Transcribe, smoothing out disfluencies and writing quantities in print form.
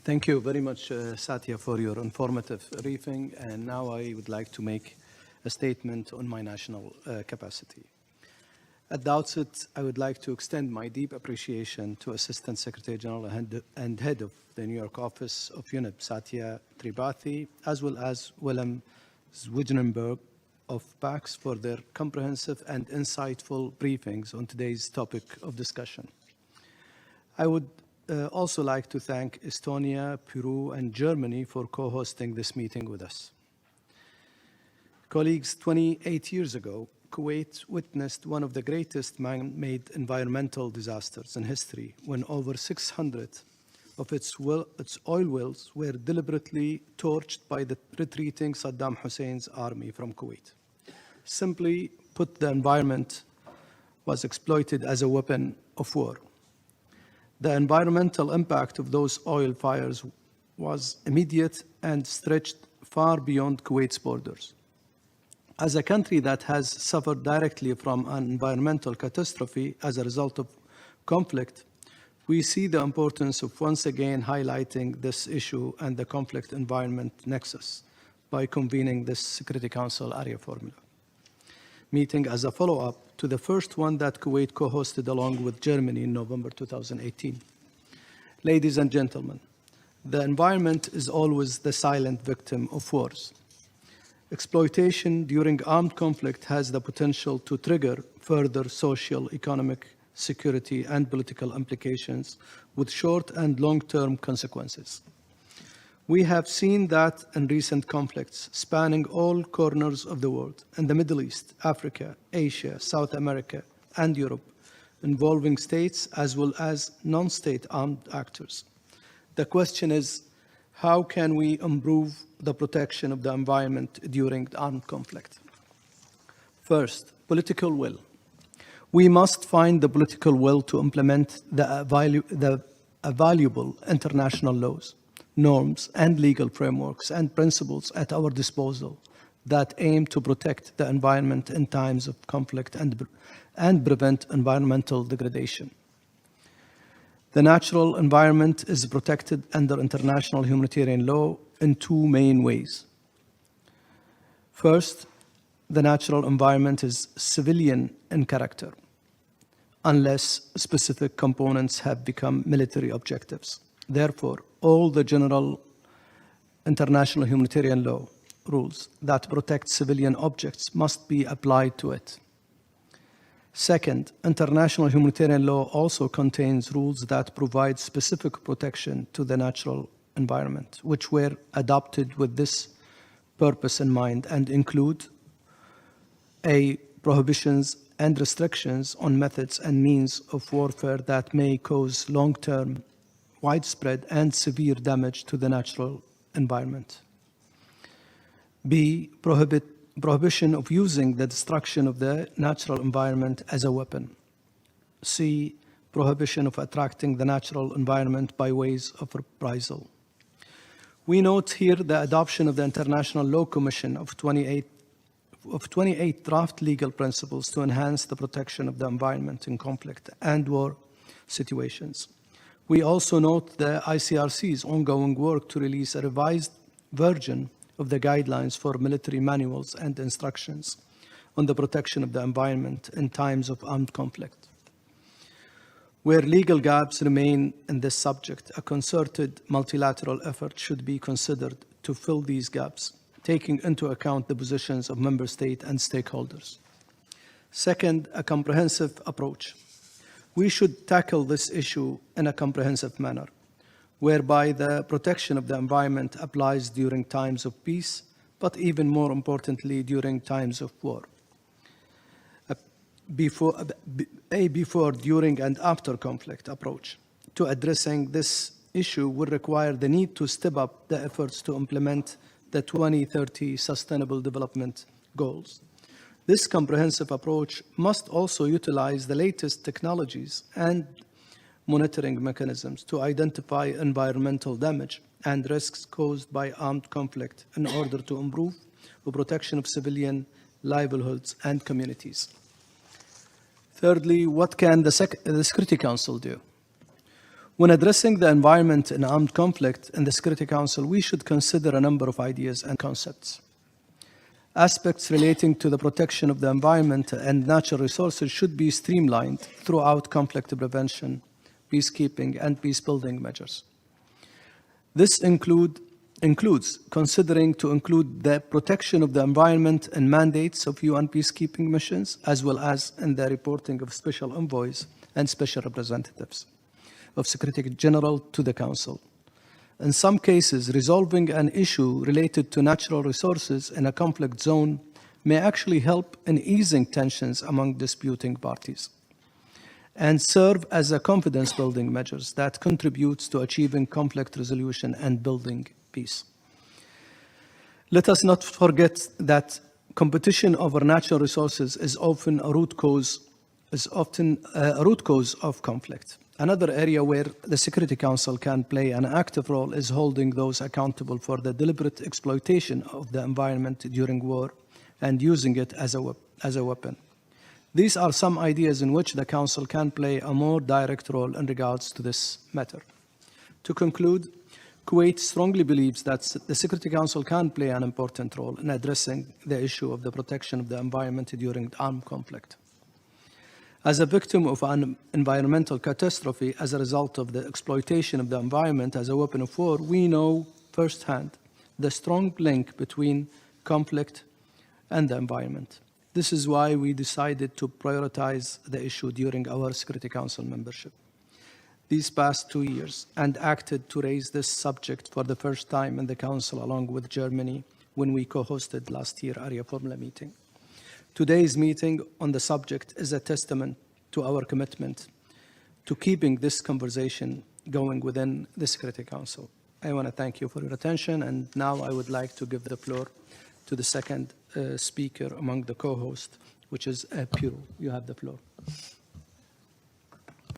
Thank you very much, Satya, for your informative briefing. And now I would like to make a statement on my national capacity. At the outset, I would like to extend my deep appreciation to Assistant Secretary General and Head of the New York office of UNEP, Satya Tripathi, as well as Willem Zwijnenberg of PAX for their comprehensive and insightful briefings on today's topic of discussion. I would also like to thank Estonia, Peru, and Germany for co-hosting this meeting with us. Colleagues, 28 years ago, Kuwait witnessed one of the greatest man-made environmental disasters in history when over 600 of its oil wells were deliberately torched by the retreating Saddam Hussein's army from Kuwait. Simply put, the environment was exploited as a weapon of war. The environmental impact of those oil fires was immediate and stretched far beyond Kuwait's borders. As a country that has suffered directly from an environmental catastrophe as a result of conflict, we see the importance of once again highlighting this issue and the conflict environment nexus by convening this Security Council Arria Formula meeting as a follow-up to the first one that Kuwait co-hosted along with Germany in November 2018. Ladies and gentlemen, the environment is always the silent victim of wars. Exploitation during armed conflict has the potential to trigger further social, economic, security, and political implications with short and long-term consequences. We have seen that in recent conflicts spanning all corners of the world, in the Middle East, Africa, Asia, South America, and Europe, involving states as well as non-state armed actors. The question is, how can we improve the protection of the environment during the armed conflict? First, political will. We must find the political will to implement the valuable international laws, norms, and legal frameworks and principles at our disposal that aim to protect the environment in times of conflict and prevent environmental degradation. The natural environment is protected under international humanitarian law in two main ways. First, the natural environment is civilian in character, unless specific components have become military objectives. Therefore, all the general international humanitarian law rules that protect civilian objects must be applied to it. Second, international humanitarian law also contains rules that provide specific protection to the natural environment, which were adopted with this purpose in mind and include prohibitions and restrictions on methods and means of warfare that may cause long-term, widespread, and severe damage to the natural environment. B, prohibition of using the destruction of the natural environment as a weapon. C, prohibition of attracting the natural environment by ways of reprisal. We note here the adoption of the International Law Commission of 28 draft legal principles to enhance the protection of the environment in conflict and war situations. We also note the ICRC's ongoing work to release a revised version of the guidelines for military manuals and instructions on the protection of the environment in times of armed conflict. Where legal gaps remain in this subject, a concerted multilateral effort should be considered to fill these gaps, taking into account the positions of member states and stakeholders. Second, a comprehensive approach. We should tackle this issue in a comprehensive manner, whereby the protection of the environment applies during times of peace, but even more importantly, during times of war. Before, during, and after conflict approach to addressing this issue will require the need to step up the efforts to implement the 2030 Sustainable Development Goals. This comprehensive approach must also utilize the latest technologies and monitoring mechanisms to identify environmental damage and risks caused by armed conflict in order to improve the protection of civilian livelihoods and communities. Thirdly, what can the Security Council do? When addressing the environment in armed conflict in the Security Council, we should consider a number of ideas and concepts. Aspects relating to the protection of the environment and natural resources should be streamlined throughout conflict prevention, peacekeeping, and peace-building measures. This includes considering to include the protection of the environment in mandates of UN peacekeeping missions, as well as in the reporting of special envoys and special representatives of Secretary General to the Council. In some cases, resolving an issue related to natural resources in a conflict zone may actually help in easing tensions among disputing parties and serve as a confidence-building measures that contributes to achieving conflict resolution and building peace. Let us not forget that competition over natural resources is often a root cause of conflict. Another area where the Security Council can play an active role is holding those accountable for the deliberate exploitation of the environment during war and using it as a weapon. These are some ideas in which the Council can play a more direct role in regards to this matter. To conclude, Kuwait strongly believes that the Security Council can play an important role in addressing the issue of the protection of the environment during armed conflict. As a victim of an environmental catastrophe as a result of the exploitation of the environment as a weapon of war, we know firsthand the strong link between conflict and the environment. This is why we decided to prioritize the issue during our Security Council membership these past 2 years and acted to raise this subject for the first time in the Council along with Germany when we co-hosted last year Arria Formula meeting. Today's meeting on the subject is a testament to our commitment to keeping this conversation going within the Security Council. I want to thank you for your attention, and now I would like to give the floor to the second speaker among the co-hosts, which is Piero. You have the floor.